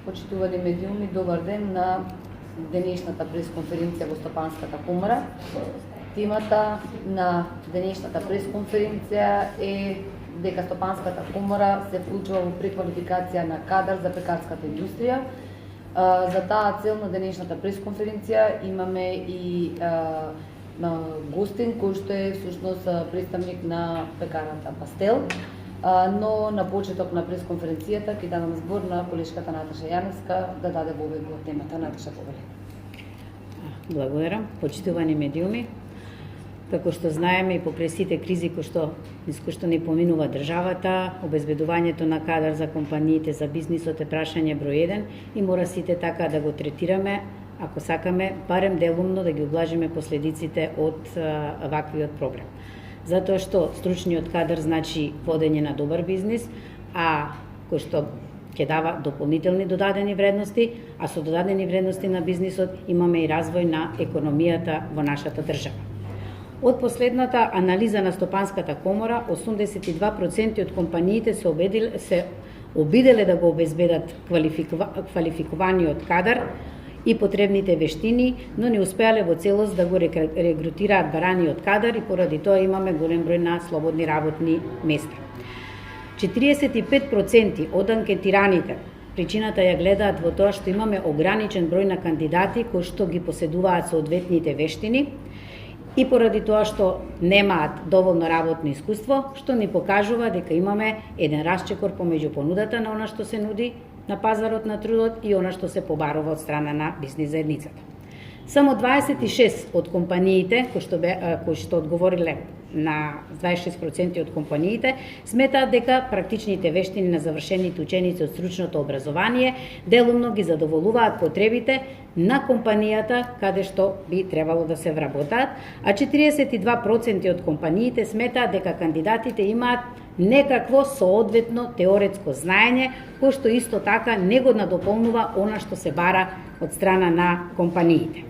почитувани медиуми, добар ден на денешната пресконференција во Стопанската комора. Темата на денешната пресконференција е дека Стопанската комора се вклучува во преквалификација на кадар за пекарската индустрија. За таа цел на денешната пресконференција имаме и гостин кој што е всушност представник на пекарата Пастел. Но на почеток на пресконференцијата ќе дадам збор на колешката Наташа Јаневска да даде вовед во темата. Наташа, повели. Благодарам, почитувани медиуми. Како што знаеме и покрај сите кризи кои што ни поминува државата, обезбедувањето на кадар за компаниите, за бизнисот е прашање број 1 и мора сите така да го третираме, ако сакаме барем делумно да ги облажиме последиците од ваквиот проблем. Затоа што стручниот кадар значи водење на добар бизнис, кој што ќе дава дополнителни додадени вредности, а со додадени вредности на бизнисот имаме и развој на економијата во нашата држава. Од последната анализа на Стопанската комора, 82% од компаниите се обиделе да го обезбедат квалификуваниот кадар и потребните вештини, но не успеале во целост да го регрутираат бараниот кадар и поради тоа имаме голем број на слободни работни места. 45% од анкетираните причината ја гледаат во тоа што имаме ограничен број на кандидати кои што ги поседуваат соодветните вештини и поради тоа што немаат доволно работно искуство, што ни покажува дека имаме еден расчекор помеѓу понудата на она што се нуди на пазарот на трудот и она што се побарува од страна на бизнис заедницата. Само 26 од компаниите кои што одговориле на 26% од компаниите сметаат дека практичните вештини на завршените ученици од стручното образование делумно ги задоволуваат потребите на компанијата каде што би требало да се вработат, а 42% од компаниите сметаат дека кандидатите имаат некакво соодветно теоретско знаење, кој што исто така не го надополнува она што се бара од страна на компаниите.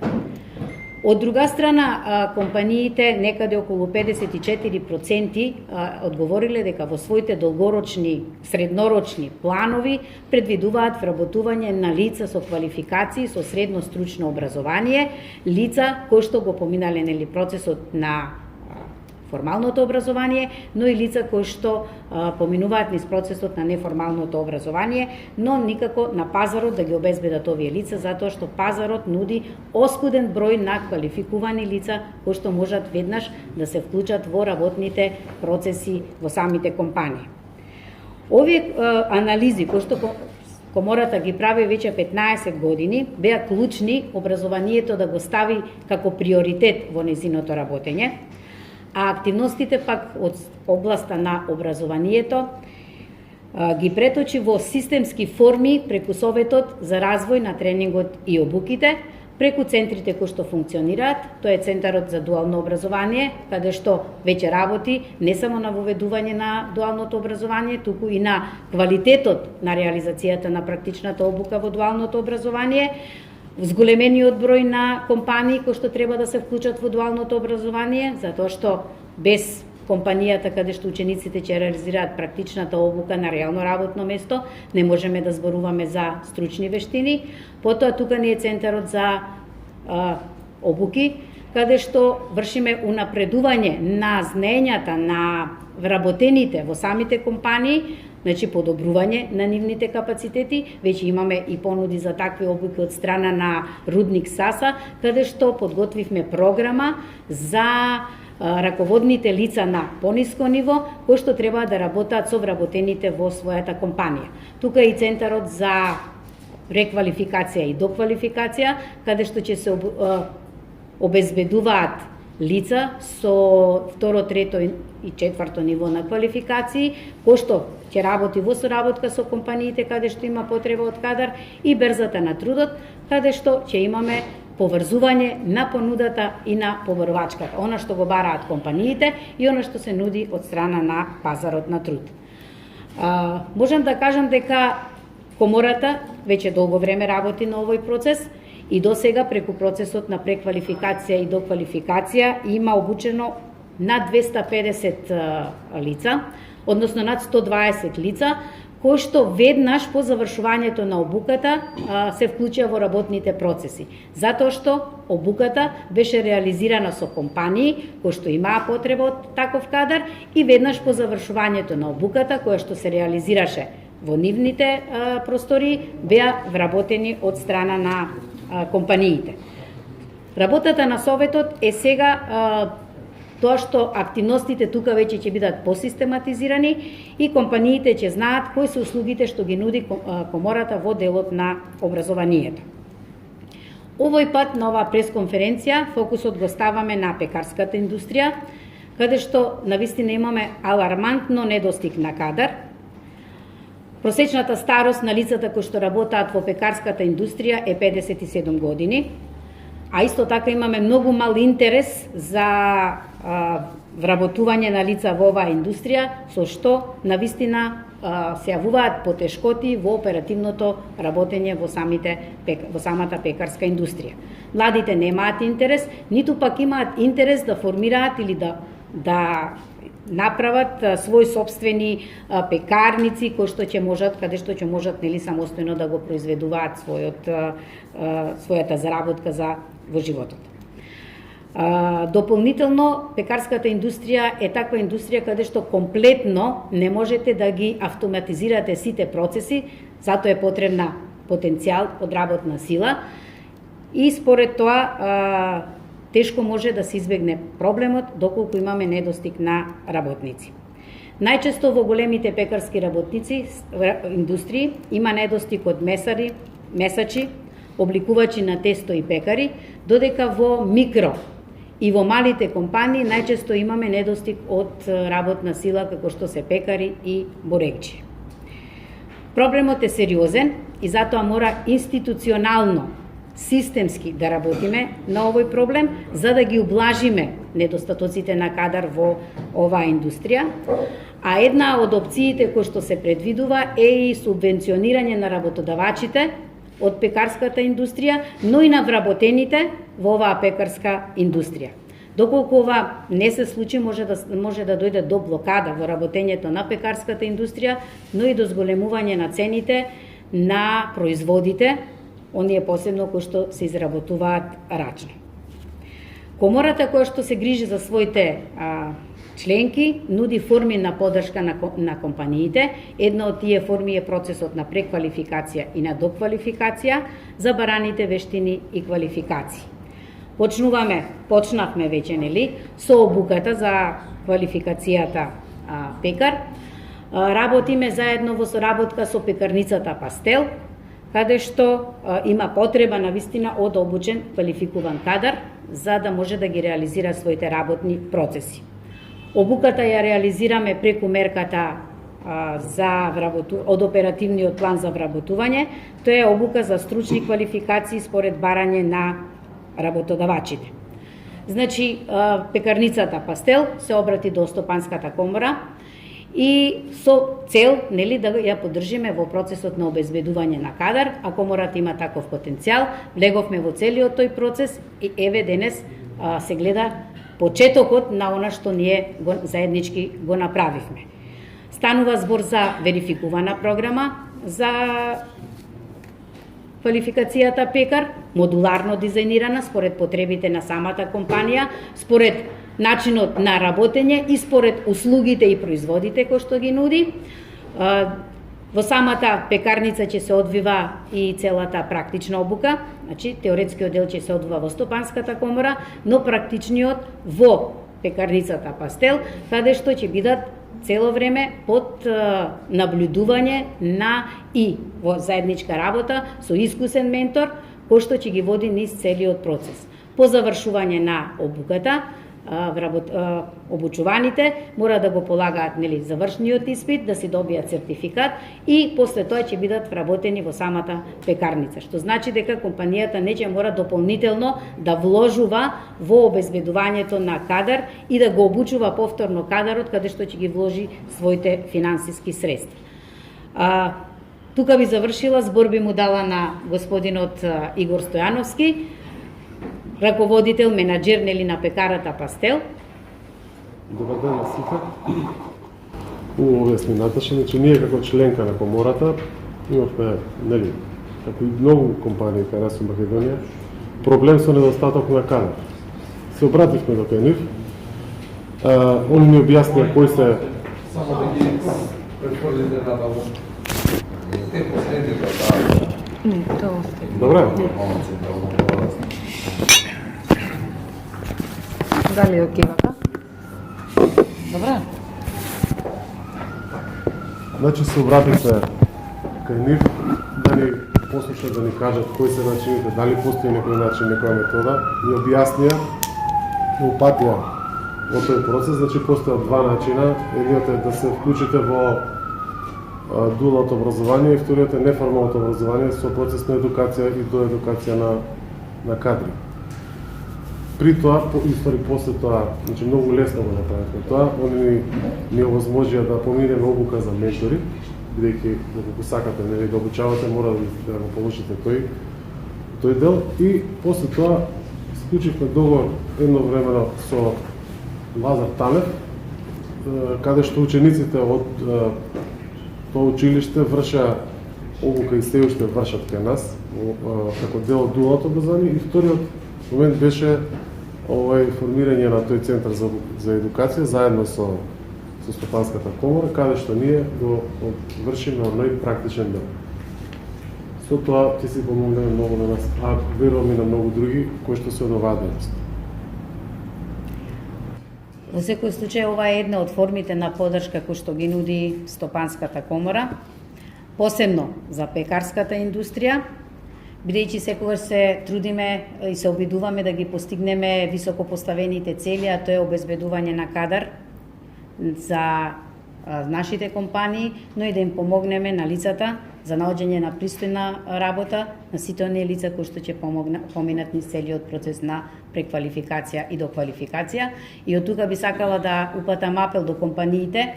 Од друга страна, компаниите некаде околу 54% одговориле дека во своите долгорочни, среднорочни планови предвидуваат вработување на лица со квалификации со средно стручно образование, лица кои што го поминале процесот на формалното образование, но и лица кои што поминуваат низ процесот на неформалното образование, но никако на пазарот да ги обезбедат овие лица, затоа што пазарот нуди оскуден број на квалификувани лица кои што можат веднаш да се вклучат во работните процеси во самите компании. Овие анализи кои што Комората ги прави веќе 15 години, беа клучни образованието да го стави како приоритет во незиното работење, а активностите пак од областа на образованието ги преточи во системски форми преку Советот за развој на тренингот и обуките, преку центрите кои што функционираат, тоа е Центарот за дуално образование, каде што веќе работи не само на воведување на дуалното образование, туку и на квалитетот на реализацијата на практичната обука во дуалното образование, зголемениот број на компании кои што треба да се вклучат во дуалното образование, затоа што без компанијата каде што учениците ќе реализираат практичната обука на реално работно место, не можеме да зборуваме за стручни вештини. Потоа тука ни е Центарот за обуки, каде што вршиме унапредување на знаењата на вработените во самите компании, значи подобрување на нивните капацитети. Веќе имаме и понуди за такви обуки од страна на Рудник САСА, каде што подготвивме програма за раководните лица на пониско ниво, кои што треба да работат со вработените во својата компанија. Тука е и Центарот за реквалификација и доквалификација, каде што ќе се обезбедуваат лица со второ, трето и четврто ниво на квалификации, кој што ќе работи во соработка со компаниите каде што има потреба од кадар, и берзата на трудот, каде што ќе имаме поврзување на понудата и на побарувачката, она што го бараат компаниите и она што се нуди од страна на пазарот на труд. Можам да кажам дека Комората веќе долго време работи на овој процес и до сега преку процесот на преквалификација и доквалификација има обучено над 250 лица, односно над 120 лица, кој што веднаш по завршувањето на обуката се вклучува во работните процеси. Затоа што обуката беше реализирана со компании кои што имаа потреба од таков кадар и веднаш по завршувањето на обуката, која што се реализираше во нивните простори, беа вработени од страна на компаниите. Работата на Советот е сега тоа што активностите тука веќе ќе бидат посистематизирани и компаниите ќе знаат кои се услугите што ги нуди комората во делот на образованието. Овој пат на оваа пресконференција фокусот го ставаме на пекарската индустрија, каде што навистина имаме алармантно недостиг на кадар. Просечната старост на лицата кои што работаат во пекарската индустрија е 57 години, а исто така имаме многу мал интерес за вработување на лица во оваа индустрија, со што навистина се јавуваат потешкоти во оперативното работење во самата пекарска индустрија. Младите немаат интерес, ниту пак имаат интерес да формираат или да направат своји собствени пекарници кои што ќе можат, каде што ќе можат нели самостојно да го произведуваат својата заработка во животот. Дополнително, пекарската индустрија е таква индустрија каде што комплетно не можете да ги автоматизирате сите процеси, затоа е потребна потенцијал од работна сила и според тоа тешко може да се избегне проблемот доколку имаме недостиг на работници. Најчесто во големите пекарски работници, индустрии, има недостиг од месари, месачи, обликувачи на тесто и пекари, додека во микро и во малите компании најчесто имаме недостиг од работна сила како што се пекари и борекчи. Проблемот е сериозен и затоа мора институционално, системски да работиме на овој проблем, за да ги ублажиме недостатоците на кадар во оваа индустрија. А една од опциите кои што се предвидува е и субвенционирање на работодавачите од пекарската индустрија, но и на вработените во оваа пекарска индустрија. Доколку ова не се случи, може да дојде до блокада во работењето на пекарската индустрија, но и до зголемување на цените на производите, оние посебно кои што се изработуваат рачно. Комората која што се грижи за своите членки нуди форми на поддршка на компаниите. Една од тие форми е процесот на преквалификација и на доквалификација за бараните вештини и квалификации. Почнавме веќе нели со обуката за квалификацијата пекар. Работиме заедно во соработка со пекарницата Пастел, каде што има потреба навистина од обучен квалификуван кадар за да може да ги реализира своите работни процеси. Обуката ја реализираме преку мерката од оперативниот план за вработување. Тоа е обука за стручни квалификации според барање на работодавачите. Значи, пекарницата Пастел се обрати до Стопанската комора и со цел нели да ја поддржиме во процесот на обезбедување на кадар, а комората има таков потенцијал. Влеговме во целиот тој процес и еве денес се гледа почетокот на она што ние заеднички го направивме. Станува збор за верификувана програма за квалификацијата пекар, модуларно дизајнирана според потребите на самата компанија, според начинот на работење и според услугите и производите кои што ги нуди. Во самата пекарница ќе се одвива и целата практична обука, значи теоретскиот дел ќе се одвива во Стопанската комора, но практичниот во пекарницата Пастел, каде што ќе бидат цело време под наблюдување на и во заедничка работа со искусен ментор кој што ќе ги води низ целиот процес. По завршување на обуката, обучуваните мора да го полагаат нели завршниот испит, да си добијат сертификат и после тоа ќе бидат вработени во самата пекарница, што значи дека компанијата не ќе мора дополнително да вложува во обезбедувањето на кадар и да го обучува повторно кадарот каде што ќе ги вложи своите финансиски средства. Тука би завршила, збор би му дала на господинот Игор Стојановски, раководител, менаџер нели на пекарата Пастел. Добар ден на сите. објасни Наташа, значи ние како членка на комората имавме, нели, како и многу компании кај нас во Македонија, проблем со недостаток на кадар. Се обративме до кај нив. Они ни објаснија кои се само да ги претворите надалу. Те последните Не, тоа остаje. Добре. Дали е окей вака? Добре. Значи се обративме кај нив да ни послушат, да ни кажат кои се начините, дали постои некој начин, некоја метода, и објаснија, упатија во тој процес. Значи постојат два начина. Едниот е да се вклучите во дуалното образование и вториот е неформалното образование со процес на едукација и доедукација на кадри. При тоа, после тоа, значи многу лесно го направивме тоа, они ни овозможија да поминеме обука за ментори, бидејќи доколку сакате нели да обучавате, мора да го получите тој дел, и после тоа склучивме договор едновремено со Лазар Танев, каде што учениците од тоа училиште врша обука и се уште вршат кај нас како дел од дуалното образование, и вториот момент беше формирање на тој центар за едукација заедно со Стопанската комора, каде што ние го вршиме најпрактичен дел. Со тоа ќе си помогнеме многу на нас, а верувам и на многу други кои што се од оваа дејност. Во секој случај, ова е една од формите на поддршка кој што ги нуди Стопанската комора, посебно за пекарската индустрија, бидејќи секогаш се трудиме и се обидуваме да ги постигнеме високо поставените цели, а тоа е обезбедување на кадар за нашите компании, но и да им помогнеме на лицата за наоѓање на пристојна работа на сите оние лица кои што ќе поминат низ целиот процес на преквалификација и доквалификација. И од тука би сакала да упатам апел до компаниите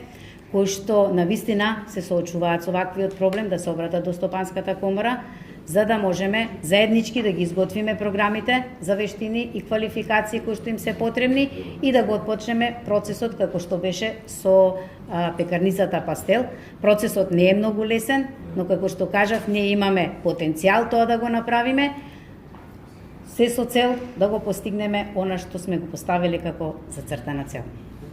кои што навистина се соочуваат со ваквиот проблем, да се обратат до Стопанската комора, за да можеме заеднички да ги изготвиме програмите за вештини и квалификации кои што им се потребни и да го отпочнеме процесот како што беше со пекарницата Пастел. Процесот не е многу лесен, но како што кажав, ние имаме потенцијал тоа да го направиме, се со цел да го постигнеме она што сме го поставили како зацртана цел.